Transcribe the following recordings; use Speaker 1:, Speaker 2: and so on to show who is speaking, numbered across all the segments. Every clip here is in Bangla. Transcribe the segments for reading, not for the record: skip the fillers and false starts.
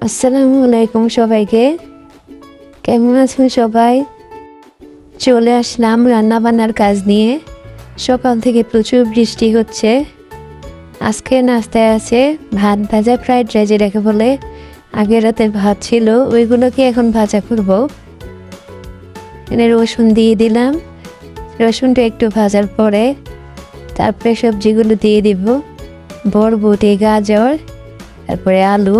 Speaker 1: আসসালামু আলাইকুম সবাইকে। কেমন আছেন সবাই? চলে আসলাম রান্না বান্নার কাজ নিয়ে। সকাল থেকে প্রচুর বৃষ্টি হচ্ছে। আজকে নাস্তায় আছে ভাত ভাজা, ফ্রাইড রাইস যেটাকে বলে। আগের রাতের ভাত ছিল, ওইগুলোকে এখন ভাজা করব। এখানে রসুন দিয়ে দিলাম। রসুনটা একটু ভাজার পরে তারপরে সবজিগুলো দিয়ে দিব। বরবটি, গাজর, তারপরে আলু,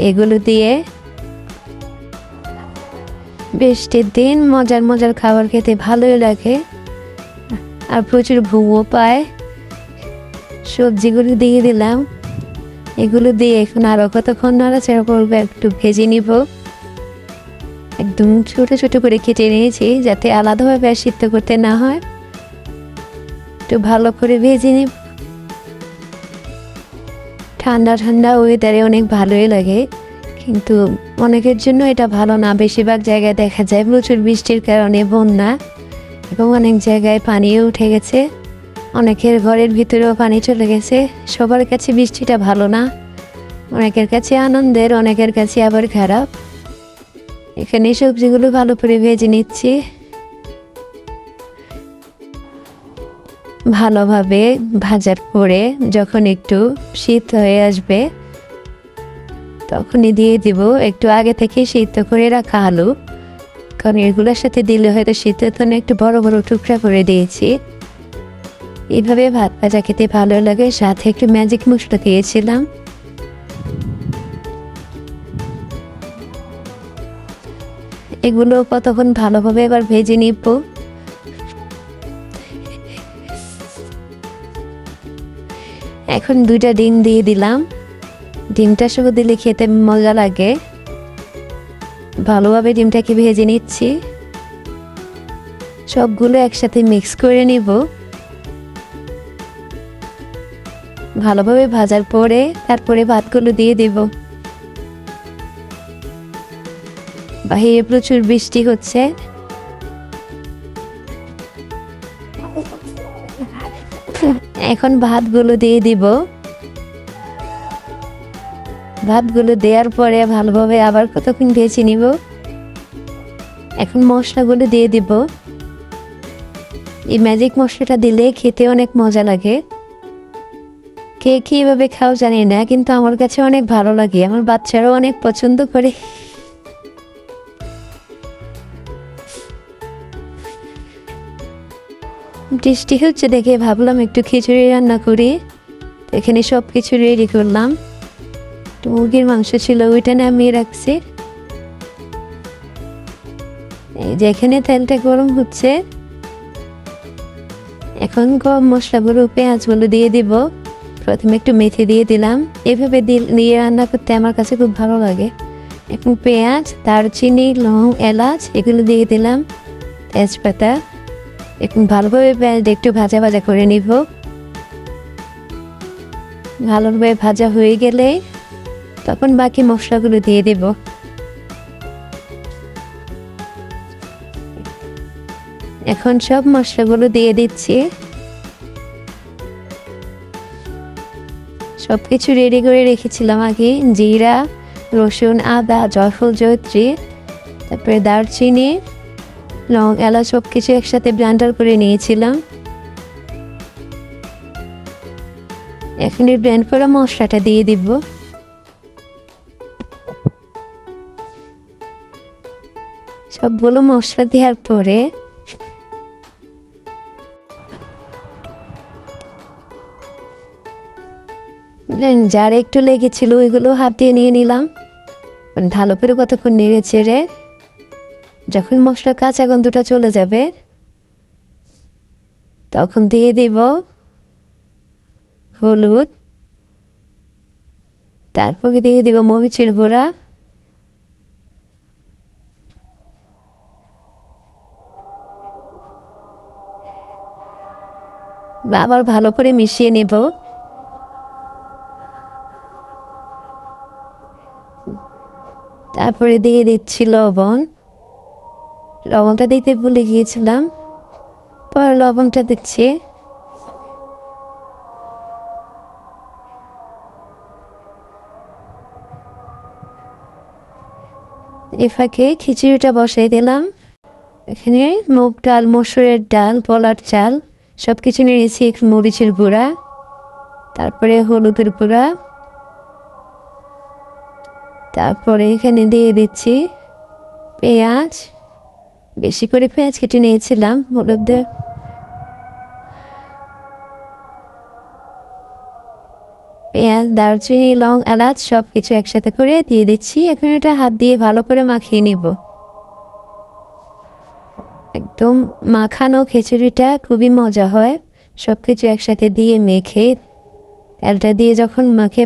Speaker 1: এগুলো দিয়ে বৃষ্টির দিন মজার মজার খাবার খেতে ভালোই লাগে, আর প্রচুর ঘুমও পায়। সবজিগুলো দিয়ে দিলাম। এগুলো দিয়ে এখন আরও কতক্ষণ নাড়াচাড়া করবো, একটু ভেজে নিব। একদম ছোট ছোট করে কেটে নিয়েছি যাতে আলাদাভাবে আর সিদ্ধ করতে না হয়। একটু ভালো করে ভেজে নিব। ঠান্ডা ঠান্ডা ওয়েদারে অনেক ভালোই লাগে, কিন্তু অনেকের জন্য এটা ভালো না। বেশিরভাগ জায়গায় দেখা যায় প্রচুর বৃষ্টির কারণে বন্যা, এবং অনেক জায়গায় পানিও উঠে গেছে। অনেকের ঘরের ভিতরেও পানি চলে গেছে। সবার কাছে বৃষ্টিটা ভালো না, অনেকের কাছে আনন্দের, অনেকের কাছে আবার খারাপ। এখানে সবজিগুলো ভালো করে ভেজে নিচ্ছি। ভালোভাবে ভাজার পরে যখন একটু শীত হয়ে আসবে তখনই দিয়ে দিব একটু আগে থেকে সিদ্ধ করে রাখা আলু, কারণ এগুলোর সাথে দিলে হয়তো শীতের জন্য একটু বড় বড় টুকরা করে দিয়েছি। এইভাবে ভাত ভাজা খেতে ভালো লাগে। সাথে একটু ম্যাজিক মশলা দিয়েছিলাম। এগুলো কতক্ষণ ভালোভাবে এবার ভেজে নিব। এখন 2টা ডিম দিয়ে দিলাম। ডিমটা সহ দিলে খেতে মজা লাগে। ভালোভাবে ডিমটাকে ভেজে নিচ্ছি। সবগুলো একসাথে মিক্স করে নিব। ভালোভাবে ভাজার পরে তারপরে ভাতগুলো দিয়ে দিব। বাহিরে প্রচুর বৃষ্টি হচ্ছে। এখন ভাতগুলো দিয়ে দিব। ভাতগুলো দেওয়ার পরে ভালোভাবে আবার কতক্ষণ ভেজে নিব। এখন মশলাগুলো দিয়ে দিব। এই ম্যাজিক মশলাটা দিলে খেতে অনেক মজা লাগে। কে কীভাবে খাও জানি না, কিন্তু আমার কাছে অনেক ভালো লাগে। আমার বাচ্চারাও অনেক পছন্দ করে। বৃষ্টি হচ্ছে দেখে ভাবলাম একটু খিচুড়ি রান্না করি। এখানে সব কিছু রেডি করলাম। মুরগির মাংস ছিল, ওইটা নামিয়ে রাখছি। এই যে এখানে তেলটা গরম হচ্ছে। এখন গরম মশলাগুলো, পেঁয়াজগুলো দিয়ে দিব। প্রথমে একটু মেথি দিয়ে দিলাম। এভাবে দিয়ে রান্না করতে আমার কাছে খুব ভালো লাগে। এখন পেঁয়াজ, দারচিনি, লং, এলাচ এগুলো দিয়ে দিলাম, তেজপাতা। এখন ভালোভাবে পেঁয়াজটা একটু ভাজা ভাজা করে নিব। ভালোভাবে ভাজা হয়ে গেলে তখন বাকি মশলাগুলো দিয়ে দেব। এখন সব মশলাগুলো দিয়ে দিচ্ছি। সবকিছু রেডি করে রেখেছিলাম আগে। জিরা, রসুন, আদা, জয়ফল, জয়ত্রী, তারপরে দারচিনি, লং, এলাচ সব কিছু একসাথে ব্লেন্ডার করে নিয়েছিলাম। এখন এই ব্লেন্ড করা মশলাটা দিয়ে দিব। সবগুলো মশলা দেওয়ার পরে যার একটু লেগেছিল ওইগুলো হাত দিয়ে নিয়ে নিলাম। ভালো করে কতক্ষণ নেড়ে চেড়ে যখন মশলা কাঁচা গন্ধটা চলে যাবে তখন দিয়ে দিব হলুদ, তারপরে দিয়ে দিব মরিচের গুঁড়া, আবার ভালো করে মিশিয়ে নেব। তারপরে দিয়ে দিচ্ছি লবণ। লবণটা দিতে ভুলে গিয়েছিলাম, পরে লবণটা দিচ্ছি। এ ফাঁকে খিচুড়িটা বসাই দিলাম। এখানে মুগ ডাল, মসুরের ডাল, পোলার চাল সব কিছু নিয়েছি, একটু মরিচের গুঁড়া, তারপরে হলুদের গুঁড়া, তারপরে এখানে দিয়ে দিচ্ছি পেঁয়াজ, বেশি করে পেঁয়াজ কেটে নিয়েছিলাম। হলুদের পেঁয়াজ, দারচিনি, লং, এলাচ সব কিছু একসাথে করে দিয়ে দিচ্ছি। এখন এটা হাত দিয়ে ভালো করে মাখিয়ে নিব। একদম মাখানো খিচুড়িটা খুবই মজা হয়। সব কিছু একসাথে দিয়ে মেখে, তেলটা দিয়ে যখন মাখে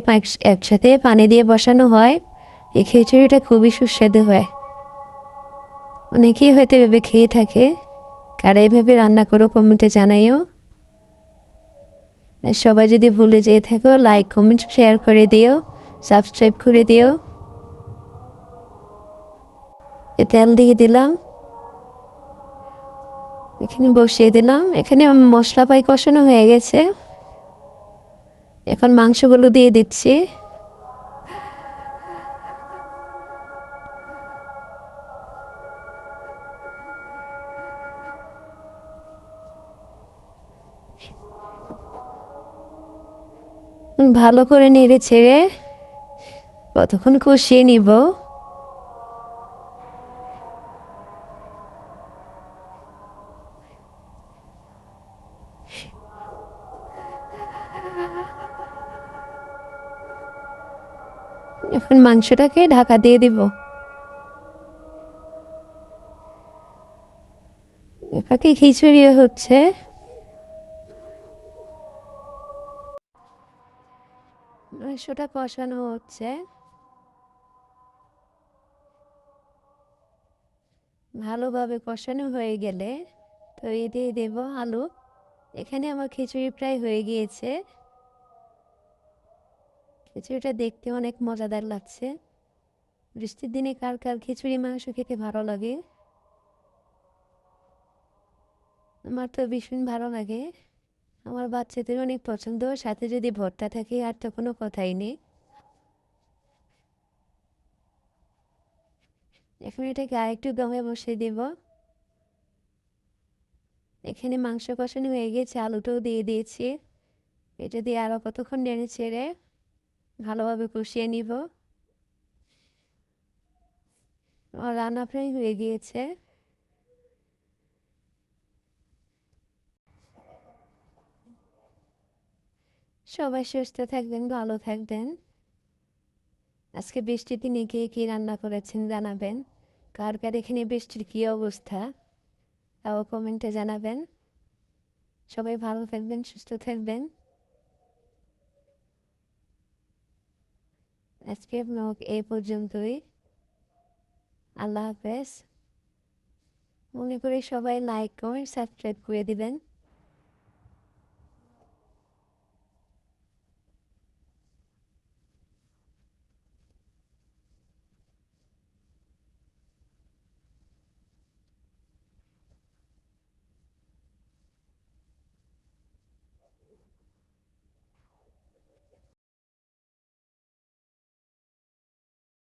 Speaker 1: একসাথে পানি দিয়ে বসানো হয়, এই খিচুড়িটা খুবই সুস্বাদু হয়। অনেকেই হয়তো এভাবে খেয়ে থাকে, কারা এভাবে রান্না করো কমেন্টে জানাইও। সবাই যদি ভুলে যেয়ে থাকো, লাইক কমেন্ট শেয়ার করে দিও, সাবস্ক্রাইব করে দিও। তেল দিয়ে দিলাম, এখানে বসিয়ে দিলাম। এখানে মশলা পাই কষানো হয়ে গেছে, এখন মাংসগুলো দিয়ে দিচ্ছি। ভালো করে নেড়ে ছেড়ে কতক্ষণ কষিয়ে নিব। এখন মাংসটাকে ঢাকা দিয়ে দিব। এটাকে খিচুড়ি হচ্ছে। মাংসটা কষানো হচ্ছে, ভালোভাবে কষানো হয়ে গেলে তো দিয়ে দেব আলু। এখানে আমার খিচুড়ি প্রায় হয়ে গিয়েছে। খিচুড়িটা দেখতে অনেক মজাদার লাগছে। বৃষ্টির দিনে কার কার খিচুড়ি মাংস খেতে ভালো লাগে? আমার তো ভীষণ ভালো লাগে, আমার বাচ্চাদের অনেক পছন্দ। সাথে যদি ভর্তা থাকে আর তো কোনো কথাই নেই। এখন এটাকে আরেকটু দমে বসিয়ে দেব। এখানে মাংস কষানো হয়ে গেছে, আলুটাও দিয়ে দিয়েছি। এটা দিয়ে আরও কতক্ষণ নেড়ে ছেড়ে ভালোভাবে কষিয়ে নিব। আমার রান্না প্রায় হয়ে গিয়েছে। সবাই সুস্থ থাকবেন, ভালো থাকবেন। আজকে বৃষ্টির দিনে কে কী রান্না করেছেন জানাবেন। কার কার এখানে বৃষ্টির কী অবস্থা তাও কমেন্টে জানাবেন। সবাই ভালো থাকবেন, সুস্থ থাকবেন। আজকে ব্লগ এই পর্যন্তই। আল্লাহ হাফেজ। মনে করি সবাই লাইক কমেন্ট সাবস্ক্রাইব করে দিবেন।